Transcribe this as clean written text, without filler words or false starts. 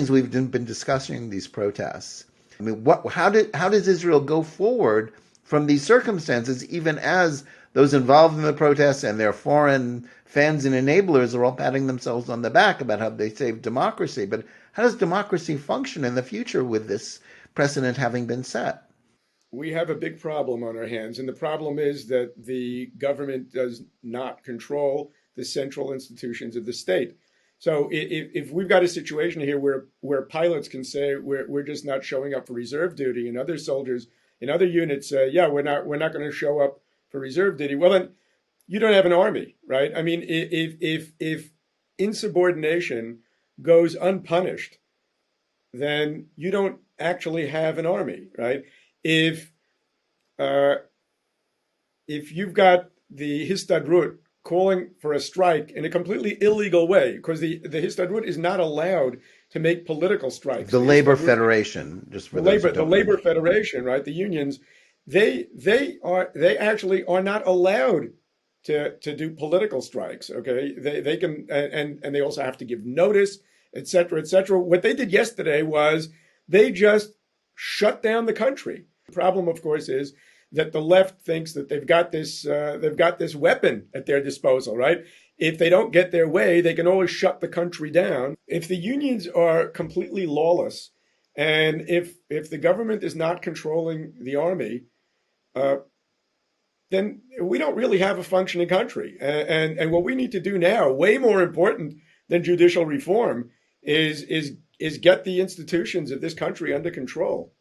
we've been discussing these protests. I mean, how does Israel go forward from these circumstances, even as those involved in the protests and their foreign fans and enablers are all patting themselves on the back about how they saved democracy? But how does democracy function in the future with this precedent having been set? We have a big problem on our hands, and the problem is that the government does not control the central institutions of the state. So if we've got a situation here where pilots can say we're just not showing up for reserve duty, and other soldiers in other units say, yeah, we're not going to show up for reserve duty, well then you don't have an army, right? I mean, if insubordination goes unpunished, then you don't actually have an army, right? If uh, if you've got the Histadrut calling for a strike in a completely illegal way, because the Histadrut is not allowed to make political strikes. The Labor Federation, just for those who The don't know. Labor Federation, right? The unions, they actually are not allowed to do political strikes. Okay, they can, and they also have to give notice, et cetera, et cetera. What they did yesterday was they just shut down the country. The problem, of course, is that the left thinks that they've got this weapon at their disposal, right? If they don't get their way, they can always shut the country down. If the unions are completely lawless, and if the government is not controlling the army, then we don't really have a functioning country. And what we need to do now, way more important than judicial reform, is get the institutions of this country under control.